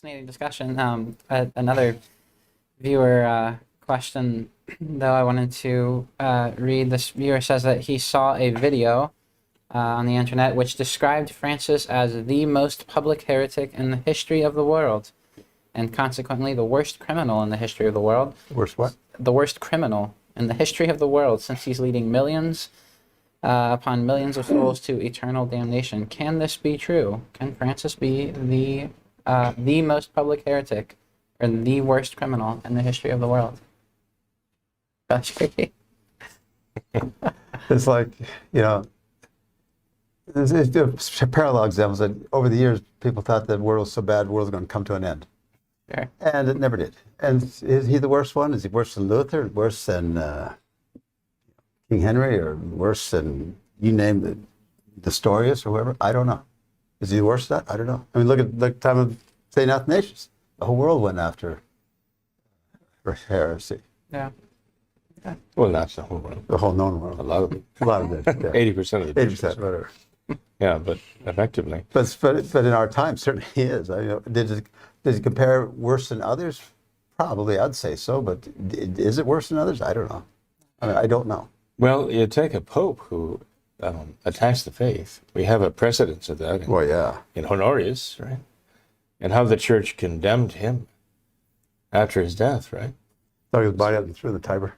fascinating discussion. Another viewer question, though, I wanted to read. This viewer says that he saw a video on the internet which described Francis as the most public heretic in the history of the world, and consequently the worst criminal in the history of the world. Worst what? The worst criminal in the history of the world, since he's leading millions upon millions of souls to eternal damnation. Can this be true? Can Francis be the most public heretic or the worst criminal in the history of the world? That's tricky. It's like, there's parallel examples that over the years people thought that the world was so bad, the world was going to come to an end. Sure. And it never did. And is he the worst one? Is he worse than Luther? Worse than King Henry? Or worse than, you name it, Nestorius or whoever? I don't know. Is he worse than that? I don't know. I mean, look at the time of St. Athanasius. The whole world went after heresy. Yeah. Well, not the whole world. The whole known world. A lot of it. A lot of it. Yeah. 80% of the 80%, whatever. Yeah, but effectively. But in our time, certainly he is. Did he compare worse than others? Probably, I'd say so. But is it worse than others? I don't know. I don't know. Well, you take a pope who attacks the faith. We have a precedence of that Well, yeah. in Honorius, right? And how the church condemned him after his death, right? Throw his body up and threw the Tiber.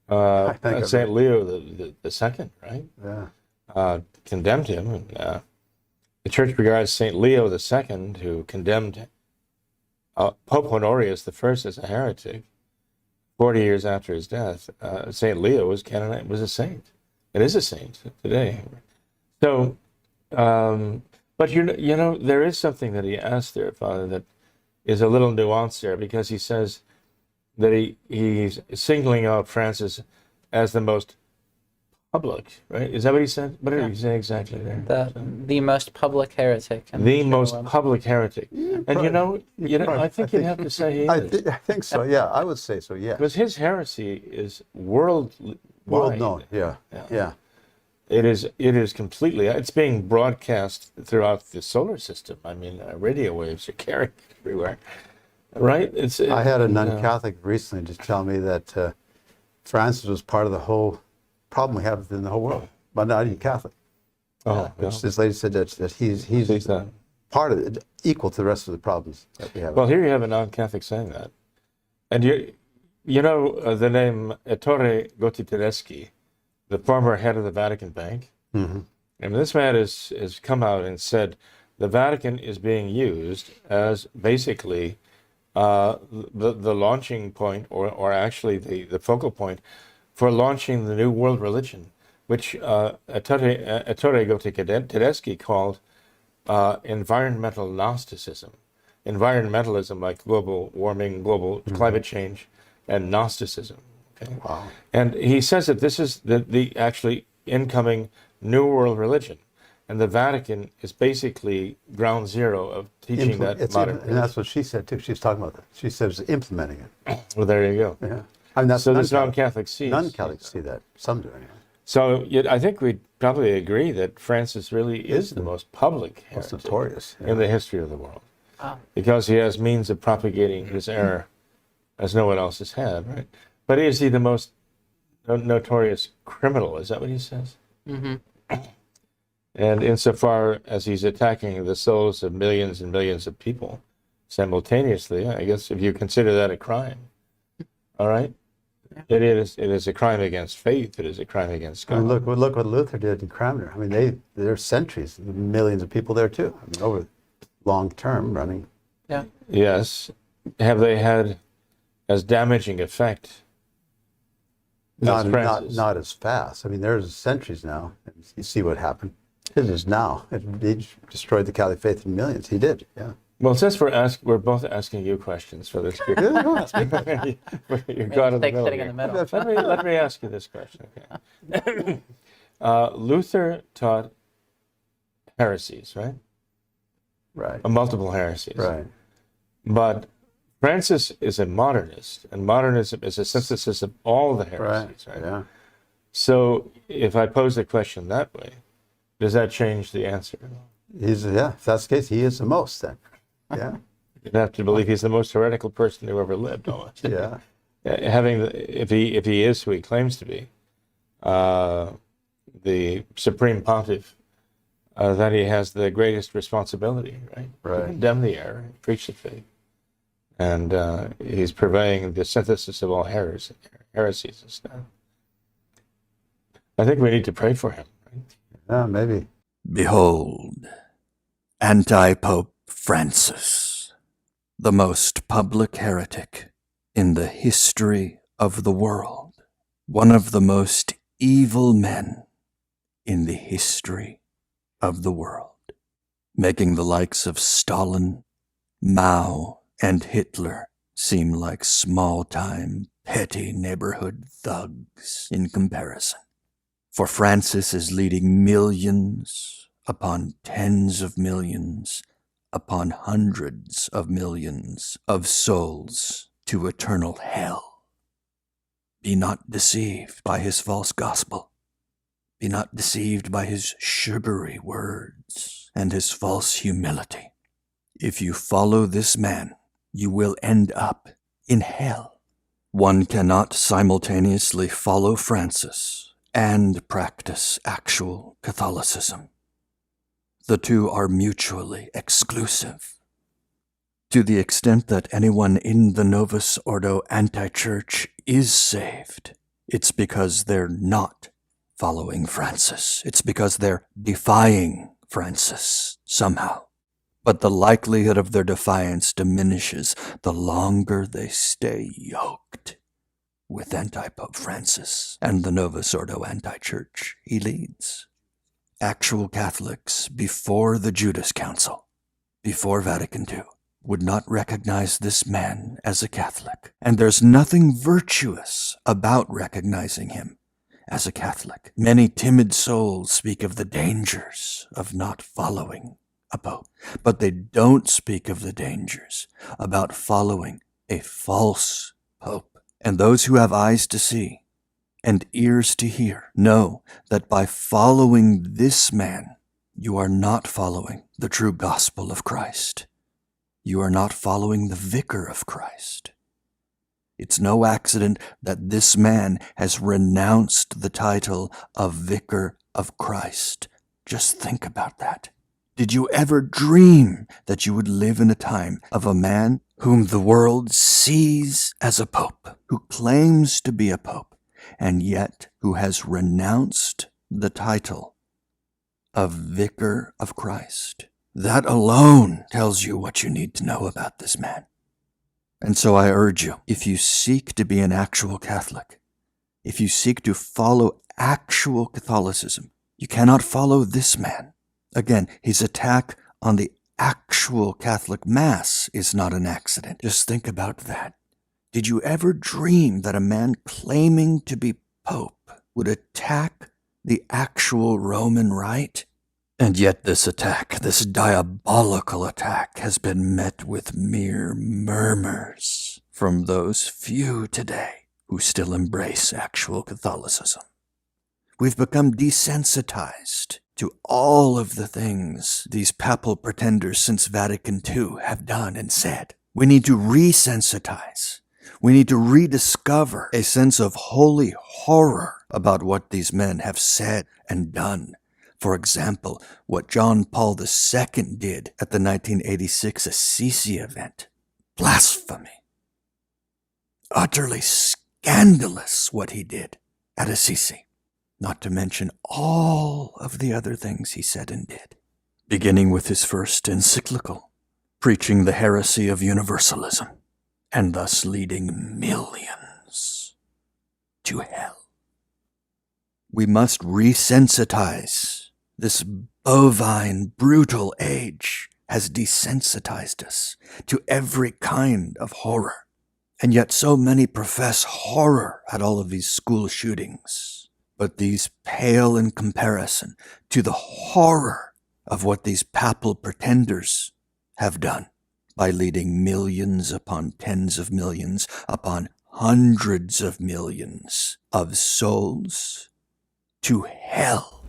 I think St. Leo the second, right? Yeah. Condemned him. And, the church regards St. Leo the second, who condemned Pope Honorius the first as a heretic 40 years after his death. St. Leo was a saint. It is a saint today. So, but there is something that he asked there, Father, that is a little nuanced there, because he says that he's singling out Francis as the most public, right? Is that what he said? What did he say exactly there? The most public heretic. The most public heretic. Yeah, and I think you'd have to say he is. I think so, yeah. I would say so, yeah. Because his heresy is worldwide. World known, yeah. It is completely, it's being broadcast throughout the solar system. I mean, radio waves are carried everywhere, right? I had a non-Catholic recently just tell me that Francis was part of the whole problem we have in the whole world, but not even Catholic. Oh, This lady said that he's part of it, equal to the rest of the problems that we have. Well, here you have a non-Catholic saying that. And you know the name Ettore Gotti, the former head of the Vatican Bank? Mm-hmm. And this man has come out and said the Vatican is being used as basically the launching point, or actually the focal point for launching the new world religion, which Ettore Gotti called environmental Gnosticism. Environmentalism, like global warming, global climate change, and Gnosticism. Okay? Wow. And he says that this is the actually incoming new world religion. And the Vatican is basically ground zero of teaching that modern religion. And that's what she said, too. She's talking about that. She says implementing it. Well, there you go. Yeah. I mean, that's so this non-Catholic sees. Non-Catholics see that. Some do, anyway. So I think we'd probably agree that Francis really is the most public heretic, most notorious in the history of the world. Because he has means of propagating his error as no one else has had, right? But is he the most notorious criminal? Is that what he says? Mm-hmm. And insofar as he's attacking the souls of millions and millions of people simultaneously, I guess if you consider that a crime, all right? Yeah. It is a crime against faith. It is a crime against God. I mean, look what Luther did in Cranmer. I mean, there's centuries, millions of people there too. I mean, over long term running. Yeah. Yes. Have they had as damaging effect as Francis? Not as fast. I mean, there's centuries now. And you see what happened. It is now. He destroyed the Catholic faith in millions. He did. Yeah. Well, since we're both asking you questions for this. You're God in the middle. Sitting in the middle. Let me ask you this question. Okay. Luther taught heresies, right? Right. Multiple heresies. Right. But Francis is a modernist, and modernism is a synthesis of all the heresies, right? Yeah. So if I pose the question that way, does that change the answer? If that's the case, he is the most then. Yeah. You'd have to believe he's the most heretical person who ever lived, almost. Yeah. If he is who he claims to be, the supreme pontiff, that he has the greatest responsibility, right? Right. To condemn the error, preach the faith. And he's purveying the synthesis of all heresies and stuff. I think we need to pray for him. Right? Yeah, maybe. Behold, Antipope Francis, the most public heretic in the history of the world, one of the most evil men in the history of the world, making the likes of Stalin, Mao, and Hitler seem like small-time, petty neighborhood thugs in comparison. For Francis is leading millions upon tens of millions upon hundreds of millions of souls to eternal hell. Be not deceived by his false gospel. Be not deceived by his sugary words and his false humility. If you follow this man, you will end up in hell. One cannot simultaneously follow Francis and practice actual Catholicism. The two are mutually exclusive. To the extent that anyone in the Novus Ordo anti-church is saved, it's because they're not following Francis. It's because they're defying Francis somehow. But the likelihood of their defiance diminishes the longer they stay yoked with Antipope Francis and the Novus Ordo anti-church he leads. Actual Catholics before the Judas Council, before Vatican II, would not recognize this man as a Catholic. And there's nothing virtuous about recognizing him as a Catholic. Many timid souls speak of the dangers of not following a pope, but they don't speak of the dangers about following a false pope. And those who have eyes to see and ears to hear know that by following this man, you are not following the true gospel of Christ. You are not following the vicar of Christ. It's no accident that this man has renounced the title of Vicar of Christ. Just think about that. Did you ever dream that you would live in a time of a man whom the world sees as a pope, who claims to be a pope, and yet who has renounced the title of Vicar of Christ? That alone tells you what you need to know about this man. And so I urge you, if you seek to be an actual Catholic, if you seek to follow actual Catholicism, you cannot follow this man. Again, his attack on the actual Catholic Mass is not an accident. Just think about that. Did you ever dream that a man claiming to be Pope would attack the actual Roman Rite? And yet this attack, this diabolical attack, has been met with mere murmurs from those few today who still embrace actual Catholicism. We've become desensitized to all of the things these papal pretenders since Vatican II have done and said. We need to resensitize. We need to rediscover a sense of holy horror about what these men have said and done. For example, what John Paul II did at the 1986 Assisi event. Blasphemy. Utterly scandalous what he did at Assisi. Not to mention all of the other things he said and did. Beginning with his first encyclical, preaching the heresy of universalism, and thus leading millions to hell. We must resensitize. This bovine, brutal age has desensitized us to every kind of horror. And yet so many profess horror at all of these school shootings. But these pale in comparison to the horror of what these papal pretenders have done by leading millions upon tens of millions upon hundreds of millions of souls to hell.